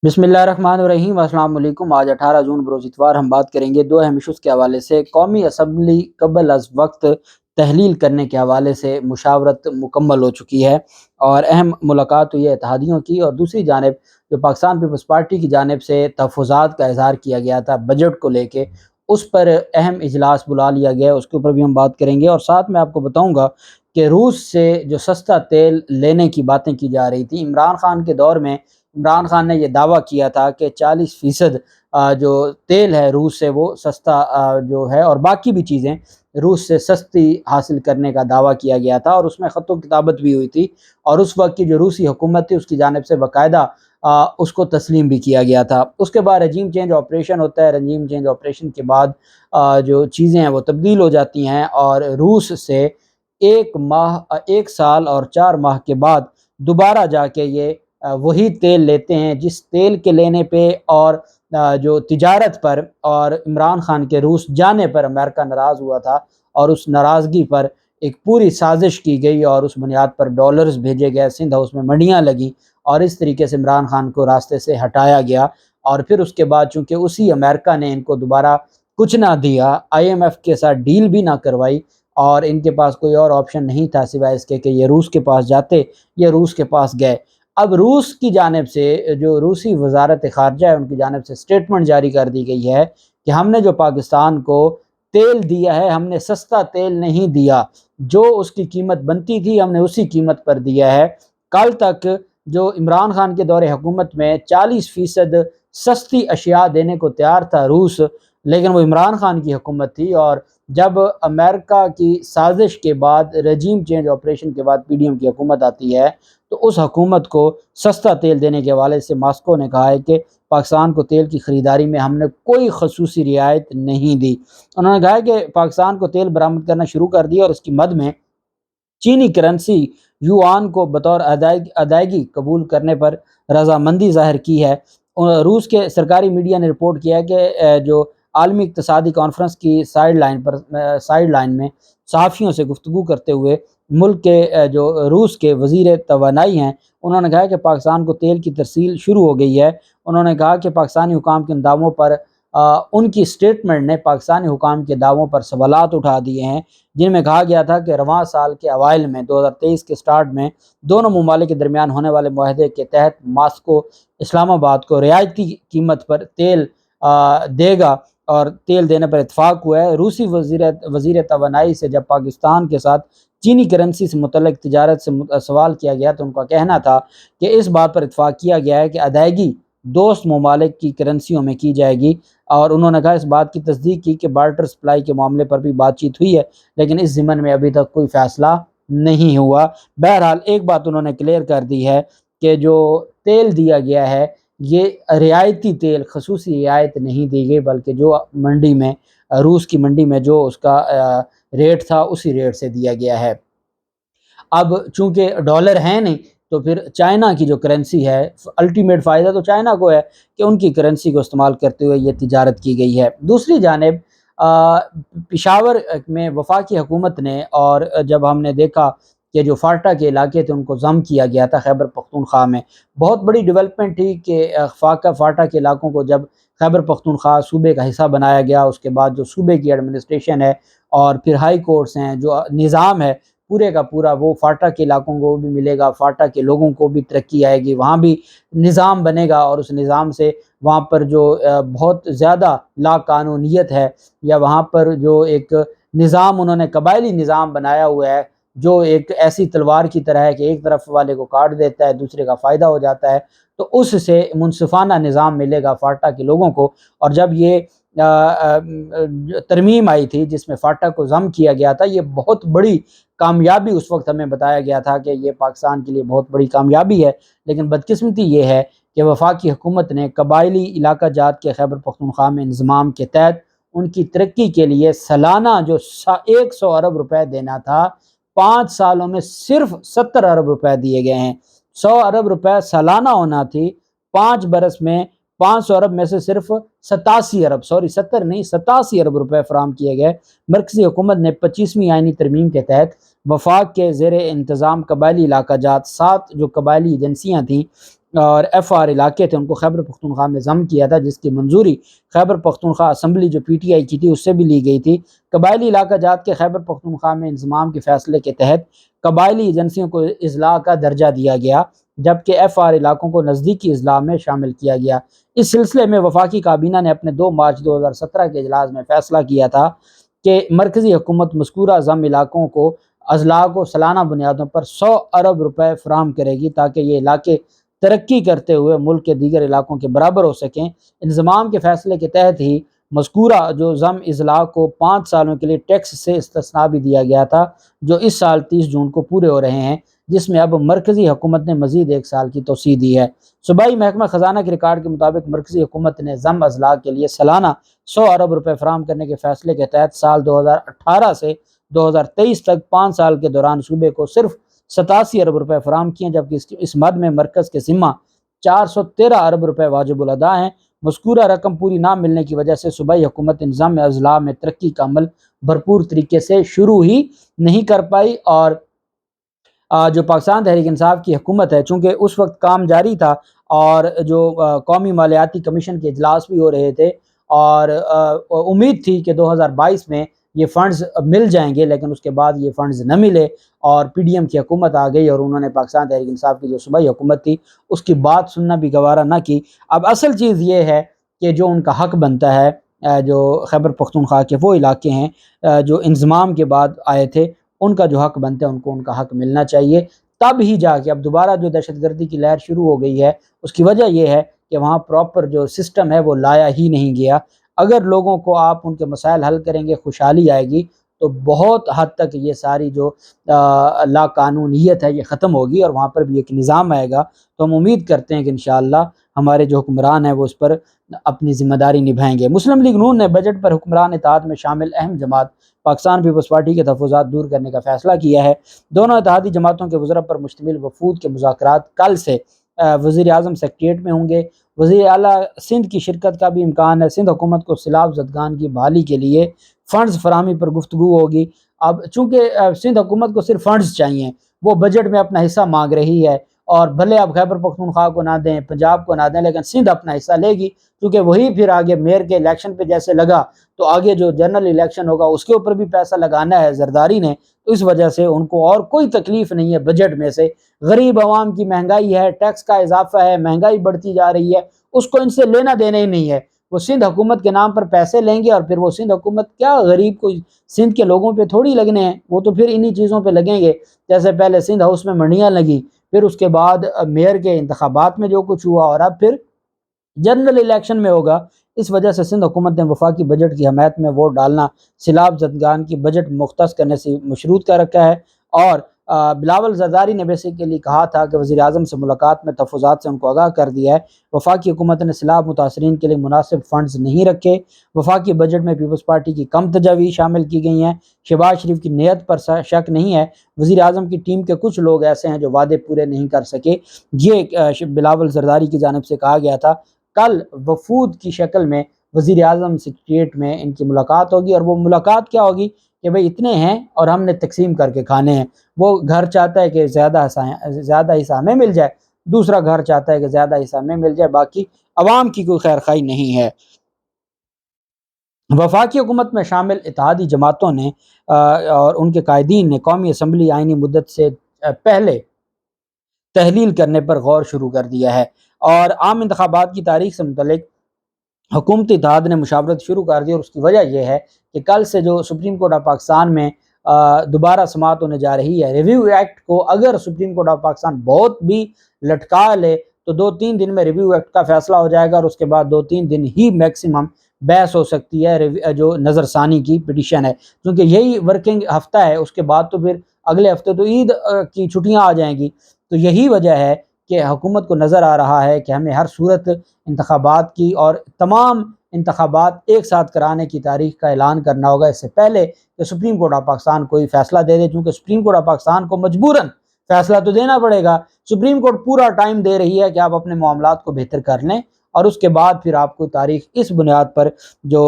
بسم اللہ الرحمن الرحیم، السلام علیکم۔ آج 18 جون بروز اتوار ہم بات کریں گے دو اہم ایشوز کے حوالے سے۔ قومی اسمبلی قبل از وقت تحلیل کرنے کے حوالے سے مشاورت مکمل ہو چکی ہے اور اہم ملاقات ہوئی ہے اتحادیوں کی، اور دوسری جانب جو پاکستان پیپلز پارٹی کی جانب سے تحفظات کا اظہار کیا گیا تھا بجٹ کو لے کے، اس پر اہم اجلاس بلا لیا گیا ہے، اس کے اوپر بھی ہم بات کریں گے۔ اور ساتھ میں آپ کو بتاؤں گا کہ روس سے جو سستا تیل لینے کی باتیں کی جا رہی تھی عمران خان کے دور میں، عمران خان نے یہ دعویٰ کیا تھا کہ 40% جو تیل ہے روس سے وہ سستا جو ہے، اور باقی بھی چیزیں روس سے سستی حاصل کرنے کا دعویٰ کیا گیا تھا، اور اس میں خط و کتابت بھی ہوئی تھی، اور اس وقت کی جو روسی حکومت تھی اس کی جانب سے باقاعدہ اس کو تسلیم بھی کیا گیا تھا۔ اس کے بعد رجیم چینج آپریشن ہوتا ہے، رجیم چینج آپریشن کے بعد جو چیزیں ہیں وہ تبدیل ہو جاتی ہیں، اور روس سے 1 سال اور 4 ماہ کے بعد دوبارہ جا کے یہ وہی تیل لیتے ہیں جس تیل کے لینے پہ اور جو تجارت پر اور عمران خان کے روس جانے پر امریکہ ناراض ہوا تھا، اور اس ناراضگی پر ایک پوری سازش کی گئی اور اس بنیاد پر ڈالرز بھیجے گئے، سندھ ہاؤس میں منڈیاں لگی، اور اس طریقے سے عمران خان کو راستے سے ہٹایا گیا۔ اور پھر اس کے بعد چونکہ اسی امریکہ نے ان کو دوبارہ کچھ نہ دیا، آئی ایم ایف کے ساتھ ڈیل بھی نہ کروائی، اور ان کے پاس کوئی اور آپشن نہیں تھا سوائے اس کے کہ یہ روس کے پاس جاتے، یہ روس کے پاس گئے۔ اب روس کی جانب سے جو روسی وزارت خارجہ ہے ان کی جانب سے سٹیٹمنٹ جاری کر دی گئی ہے کہ ہم نے جو پاکستان کو تیل دیا ہے، ہم نے سستا تیل نہیں دیا، جو اس کی قیمت بنتی تھی ہم نے اسی قیمت پر دیا ہے۔ کل تک جو عمران خان کے دور حکومت میں 40% سستی اشیاء دینے کو تیار تھا روس، لیکن وہ عمران خان کی حکومت تھی، اور جب امریکہ کی سازش کے بعد رجیم چینج آپریشن کے بعد پی ڈی ایم کی حکومت آتی ہے، تو اس حکومت کو سستا تیل دینے کے حوالے سے ماسکو نے کہا ہے کہ پاکستان کو تیل کی خریداری میں ہم نے کوئی خصوصی رعایت نہیں دی۔ انہوں نے کہا ہے کہ پاکستان کو تیل برآمد کرنا شروع کر دیا، اور اس کی مد میں چینی کرنسی یوان کو بطور ادائیگی قبول کرنے پر رضامندی ظاہر کی ہے۔ روس کے سرکاری میڈیا نے رپورٹ کیا ہے کہ جو عالمی اقتصادی کانفرنس کی سائیڈ لائن میں صحافیوں سے گفتگو کرتے ہوئے ملک کے جو روس کے وزیر توانائی ہیں، انہوں نے کہا کہ پاکستان کو تیل کی ترسیل شروع ہو گئی ہے۔ انہوں نے کہا کہ پاکستانی حکام کے دعووں پر ان کی سٹیٹمنٹ نے پاکستانی حکام کے دعووں پر سوالات اٹھا دیے ہیں، جن میں کہا گیا تھا کہ رواں سال کے اوائل میں 2023 کے سٹارٹ میں دونوں ممالک کے درمیان ہونے والے معاہدے کے تحت ماسکو اسلام آباد کو رعایتی قیمت پر تیل دے گا، اور تیل دینے پر اتفاق ہوا ہے۔ روسی وزیر توانائی سے جب پاکستان کے ساتھ چینی کرنسی سے متعلق تجارت سے سوال کیا گیا تو ان کا کہنا تھا کہ اس بات پر اتفاق کیا گیا ہے کہ ادائیگی دوست ممالک کی کرنسیوں میں کی جائے گی، اور انہوں نے کہا اس بات کی تصدیق کی کہ بارٹر سپلائی کے معاملے پر بھی بات چیت ہوئی ہے، لیکن اس ضمن میں ابھی تک کوئی فیصلہ نہیں ہوا۔ بہرحال ایک بات انہوں نے کلیئر کر دی ہے کہ جو تیل دیا گیا ہے یہ رعایتی تیل، خصوصی رعایت نہیں دی گئی، بلکہ جو منڈی میں روس کی منڈی میں جو اس کا ریٹ تھا اسی ریٹ سے دیا گیا ہے۔ اب چونکہ ڈالر ہے نہیں تو پھر چائنا کی جو کرنسی ہے، الٹیمیٹ فائدہ تو چائنا کو ہے کہ ان کی کرنسی کو استعمال کرتے ہوئے یہ تجارت کی گئی ہے۔ دوسری جانب پشاور میں وفاقی حکومت نے، اور جب ہم نے دیکھا کہ جو فاٹا کے علاقے تھے ان کو ضم کیا گیا تھا خیبر پختونخوا میں، بہت بڑی ڈیولپمنٹ تھی کہ فاٹا کے علاقوں کو جب خیبر پختونخوا صوبے کا حصہ بنایا گیا، اس کے بعد جو صوبے کی ایڈمنسٹریشن ہے اور پھر ہائی کورٹس ہیں، جو نظام ہے پورے کا پورا وہ فاٹا کے علاقوں کو بھی ملے گا، فاٹا کے لوگوں کو بھی ترقی آئے گی، وہاں بھی نظام بنے گا، اور اس نظام سے وہاں پر جو بہت زیادہ لا قانونیت ہے، یا وہاں پر جو ایک نظام انہوں نے قبائلی نظام بنایا ہوا ہے جو ایک ایسی تلوار کی طرح ہے کہ ایک طرف والے کو کاٹ دیتا ہے دوسرے کا فائدہ ہو جاتا ہے، تو اس سے منصفانہ نظام ملے گا فاٹا کے لوگوں کو۔ اور جب یہ ترمیم آئی تھی جس میں فاٹا کو ضم کیا گیا تھا، یہ بہت بڑی کامیابی اس وقت ہمیں بتایا گیا تھا کہ یہ پاکستان کے لیے بہت بڑی کامیابی ہے، لیکن بدقسمتی یہ ہے کہ وفاقی حکومت نے قبائلی علاقہ جات کے خیبر پختونخوا میں انضمام کے تحت ان کی ترقی کے لیے سالانہ جو 100 ارب روپے دینا تھا، 5 سالوں میں صرف 70 ارب روپے دیے گئے ہیں۔ 100 ارب روپے سالانہ ہونا تھی، 5 برس میں 500 ارب میں سے صرف 87 ارب روپے فراہم کیے گئے۔ مرکزی حکومت نے 25ویں آئینی ترمیم کے تحت وفاق کے زیر انتظام قبائلی علاقہ جات 7 جو قبائلی ایجنسیاں تھیں اور ایف آر علاقے تھے ان کو خیبر پختونخوا میں ضم کیا تھا، جس کی منظوری خیبر پختونخوا اسمبلی جو پی ٹی آئی کی تھی اس سے بھی لی گئی تھی۔ قبائلی علاقہ جات کے خیبر پختونخوا میں انضمام کے فیصلے کے تحت قبائلی ایجنسیوں کو اضلاع کا درجہ دیا گیا، جبکہ ایف آر علاقوں کو نزدیکی اضلاع میں شامل کیا گیا۔ اس سلسلے میں وفاقی کابینہ نے اپنے 2 مارچ 2017 کے اجلاس میں فیصلہ کیا تھا کہ مرکزی حکومت مذکورہ ضم علاقوں کو اضلاع کو سالانہ بنیادوں پر 100 ارب روپے فراہم کرے گی تاکہ یہ علاقے ترقی کرتے ہوئے ملک کے دیگر علاقوں کے برابر ہو سکیں۔ انضمام کے فیصلے کے تحت ہی مذکورہ جو ضم اضلاع کو 5 سالوں کے لیے ٹیکس سے استثناء بھی دیا گیا تھا، جو اس سال 30 جون کو پورے ہو رہے ہیں، جس میں اب مرکزی حکومت نے مزید 1 سال کی توسیع دی ہے۔ صوبائی محکمہ خزانہ کے ریکارڈ کے مطابق مرکزی حکومت نے ضم اضلاع کے لیے سالانہ 100 ارب روپے فراہم کرنے کے فیصلے کے تحت سال 2018 سے 2023 تک 5 سال کے دوران صوبے کو صرف 87 ارب روپے فراہم کیے، جبکہ اس مد میں مرکز کے ذمہ 413 ارب روپے واجب الادا ہیں۔ مذکورہ رقم پوری نہ ملنے کی وجہ سے صوبائی حکومت انضم اضلاع میں ترقی کا عمل بھرپور طریقے سے شروع ہی نہیں کر پائی، اور جو پاکستان تحریک انصاف کی حکومت ہے، چونکہ اس وقت کام جاری تھا اور جو قومی مالیاتی کمیشن کے اجلاس بھی ہو رہے تھے، اور امید تھی کہ 2022 میں یہ فنڈز مل جائیں گے، لیکن اس کے بعد یہ فنڈز نہ ملے اور پی ڈی ایم کی حکومت آ گئی اور انہوں نے پاکستان تحریک انصاف کی جو صوبائی حکومت تھی اس کی بات سننا بھی گوارا نہ کی۔ اب اصل چیز یہ ہے کہ جو ان کا حق بنتا ہے، جو خیبر پختونخوا کے وہ علاقے ہیں جو انضمام کے بعد آئے تھے، ان کا جو حق بنتا ہے ان کو ان کا حق ملنا چاہیے، تب ہی جا کے۔ اب دوبارہ جو دہشت گردی کی لہر شروع ہو گئی ہے، اس کی وجہ یہ ہے کہ وہاں پراپر جو سسٹم ہے وہ لایا ہی نہیں گیا۔ اگر لوگوں کو آپ ان کے مسائل حل کریں گے، خوشحالی آئے گی، تو بہت حد تک یہ ساری جو لا قانونیت ہے یہ ختم ہوگی اور وہاں پر بھی ایک نظام آئے گا۔ تو ہم امید کرتے ہیں کہ انشاءاللہ ہمارے جو حکمران ہیں وہ اس پر اپنی ذمہ داری نبھائیں گے۔ مسلم لیگ نون نے بجٹ پر حکمران اتحاد میں شامل اہم جماعت پاکستان پیپلز پارٹی کے تحفظات دور کرنے کا فیصلہ کیا ہے۔ دونوں اتحادی جماعتوں کے وزراء پر مشتمل وفود کے مذاکرات کل سے وزیر اعظم سیکریٹریٹ میں ہوں گے۔ وزیر اعلیٰ سندھ کی شرکت کا بھی امکان ہے۔ سندھ حکومت کو سیلاب زدگان کی بحالی کے لیے فنڈز فراہمی پر گفتگو ہوگی۔ اب چونکہ سندھ حکومت کو صرف فنڈز چاہیے، وہ بجٹ میں اپنا حصہ مانگ رہی ہے، اور بھلے اب خیبر پختونخوا کو نہ دیں، پنجاب کو نہ دیں، لیکن سندھ اپنا حصہ لے گی، کیونکہ وہی پھر آگے میئر کے الیکشن پہ جیسے لگا تو آگے جو جنرل الیکشن ہوگا اس کے اوپر بھی پیسہ لگانا ہے زرداری نے، تو اس وجہ سے ان کو اور کوئی تکلیف نہیں ہے بجٹ میں سے۔ غریب عوام کی مہنگائی ہے، ٹیکس کا اضافہ ہے، مہنگائی بڑھتی جا رہی ہے، اس کو ان سے لینا دینا ہی نہیں ہے۔ وہ سندھ حکومت کے نام پر پیسے لیں گے اور پھر وہ سندھ حکومت کیا غریب کو سندھ کے لوگوں پہ تھوڑی لگنے ہیں، وہ تو پھر انہی چیزوں پہ لگیں گے، جیسے پہلے سندھ ہاؤس میں منڈیاں لگی، پھر اس کے بعد میئر کے انتخابات میں جو کچھ ہوا، اور اب پھر جنرل الیکشن میں ہوگا۔ اس وجہ سے سندھ حکومت نے وفاقی بجٹ کی حمایت میں ووٹ ڈالنا سیلاب زدگان کی بجٹ مختص کرنے سے مشروط کر رکھا ہے، اور بلاول زرداری نے بیسیکلی کہا تھا کہ وزیر اعظم سے ملاقات میں تحفظات سے ان کو آگاہ کر دیا ہے۔ وفاقی حکومت نے سیلاب متاثرین کے لیے مناسب فنڈز نہیں رکھے۔ وفاقی بجٹ میں پیپلز پارٹی کی کم تجاویز شامل کی گئی ہیں۔ شہباز شریف کی نیت پر شک نہیں ہے، وزیر اعظم کی ٹیم کے کچھ لوگ ایسے ہیں جو وعدے پورے نہیں کر سکے، یہ بلاول زرداری کی جانب سے کہا گیا تھا۔ کل وفود کی شکل میں وزیر اعظم سیکریٹریٹ میں ان کی ملاقات ہوگی، اور وہ ملاقات کیا ہوگی کہ بھئی اتنے ہیں اور ہم نے تقسیم کر کے کھانے ہیں۔ وہ گھر چاہتا ہے کہ زیادہ حصہ ہمیں مل جائے، دوسرا گھر چاہتا ہے کہ زیادہ حصہ ہمیں مل جائے، باقی عوام کی کوئی خیر خواہی نہیں ہے۔ وفاقی حکومت میں شامل اتحادی جماعتوں نے اور ان کے قائدین نے قومی اسمبلی آئینی مدت سے پہلے تحلیل کرنے پر غور شروع کر دیا ہے، اور عام انتخابات کی تاریخ سے متعلق حکومتی اتحاد نے مشاورت شروع کر دی، اور اس کی وجہ یہ ہے کہ کل سے جو سپریم کورٹ آف پاکستان میں دوبارہ سماعت ہونے جا رہی ہے ریویو ایکٹ کو، اگر سپریم کورٹ آف پاکستان بہت بھی لٹکا لے تو 2-3 دن میں ریویو ایکٹ کا فیصلہ ہو جائے گا، اور اس کے بعد 2-3 دن ہی میکسیمم بحث ہو سکتی ہے جو نظر ثانی کی پٹیشن ہے، کیونکہ یہی ورکنگ ہفتہ ہے، اس کے بعد تو پھر اگلے ہفتے تو عید کی چھٹیاں آ جائیں گی۔ تو یہی وجہ ہے کہ حکومت کو نظر آ رہا ہے کہ ہمیں ہر صورت انتخابات کی اور تمام انتخابات ایک ساتھ کرانے کی تاریخ کا اعلان کرنا ہوگا، اس سے پہلے کہ سپریم کورٹ آف پاکستان کوئی فیصلہ دے دے، چونکہ سپریم کورٹ آف پاکستان کو مجبوراً فیصلہ تو دینا پڑے گا۔ سپریم کورٹ پورا ٹائم دے رہی ہے کہ آپ اپنے معاملات کو بہتر کر لیں، اور اس کے بعد پھر آپ کو تاریخ اس بنیاد پر جو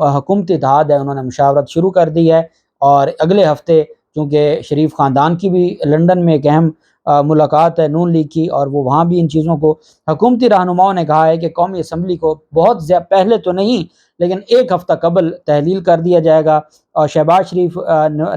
حکومتی اتحاد ہے انہوں نے مشاورت شروع کر دی ہے، اور اگلے ہفتے چونکہ شریف خاندان کی بھی لندن میں ایک اہم ملاقات ہے نون لیگ کی، اور وہ وہاں بھی ان چیزوں کو حکومتی رہنماؤں نے کہا ہے کہ قومی اسمبلی کو بہت پہلے تو نہیں لیکن ایک ہفتہ قبل تحلیل کر دیا جائے گا، اور شہباز شریف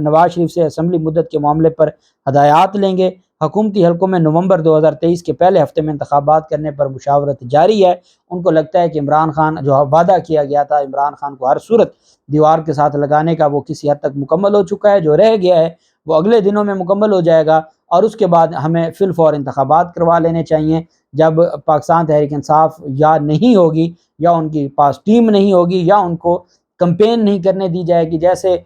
نواز شریف سے اسمبلی مدت کے معاملے پر ہدایات لیں گے۔ حکومتی حلقوں میں نومبر 2023 کے پہلے ہفتے میں انتخابات کرنے پر مشاورت جاری ہے۔ ان کو لگتا ہے کہ عمران خان جو وعدہ کیا گیا تھا عمران خان کو ہر صورت دیوار کے ساتھ لگانے کا، وہ کسی حد تک مکمل ہو چکا ہے، جو رہ گیا ہے وہ اگلے دنوں میں مکمل ہو جائے گا، اور اس کے بعد ہمیں فی الفور انتخابات کروا لینے چاہیے۔ جب پاکستان تحریک انصاف یا نہیں ہوگی، یا ان کی پاس ٹیم نہیں ہوگی، یا ان کو کمپین نہیں کرنے دی جائے گی، جیسے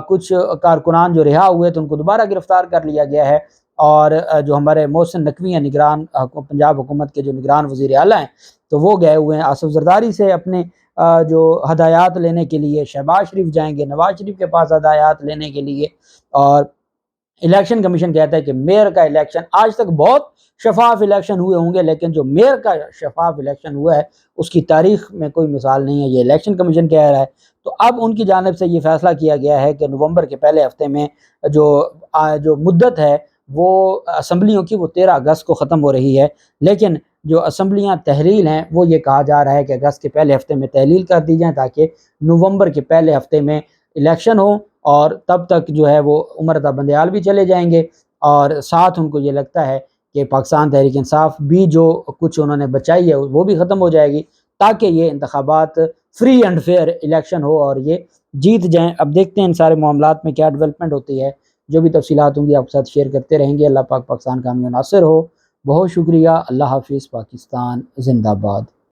کچھ کارکنان جو رہا ہوئے تو ان کو دوبارہ گرفتار کر لیا گیا ہے، اور جو ہمارے محسن نقوی ہیں نگران پنجاب حکومت کے جو نگران وزیر اعلیٰ ہیں، تو وہ گئے ہوئے ہیں آصف زرداری سے اپنے جو ہدایات لینے کے لیے۔ شہباز شریف جائیں گے نواز شریف کے پاس ہدایات لینے کے لیے، اور الیکشن کمیشن کہتا ہے کہ میئر کا الیکشن آج تک بہت شفاف الیکشن ہوئے ہوں گے، لیکن جو میئر کا شفاف الیکشن ہوا ہے اس کی تاریخ میں کوئی مثال نہیں ہے، یہ الیکشن کمیشن کہہ رہا ہے۔ تو اب ان کی جانب سے یہ فیصلہ کیا گیا ہے کہ نومبر کے پہلے ہفتے میں جو مدت ہے وہ اسمبلیوں کی وہ 13 اگست کو ختم ہو رہی ہے، لیکن جو اسمبلیاں تحلیل ہیں وہ یہ کہا جا رہا ہے کہ اگست کے پہلے ہفتے میں تحلیل کر دی جائیں، تاکہ نومبر کے پہلے ہفتے میں الیکشن ہو، اور تب تک جو ہے وہ عمر بندیال بھی چلے جائیں گے، اور ساتھ ان کو یہ لگتا ہے کہ پاکستان تحریک انصاف بھی جو کچھ انہوں نے بچائی ہے وہ بھی ختم ہو جائے گی، تاکہ یہ انتخابات فری اینڈ فیئر الیکشن ہو اور یہ جیت جائیں۔ اب دیکھتے ہیں ان سارے معاملات میں کیا ڈیولپمنٹ ہوتی ہے، جو بھی تفصیلات ہوں گی آپ کے ساتھ شیئر کرتے رہیں گے۔ اللہ پاک پاکستان کا حامی و ناصر ہو۔ بہت شکریہ۔ اللہ حافظ۔ پاکستان زندہ باد۔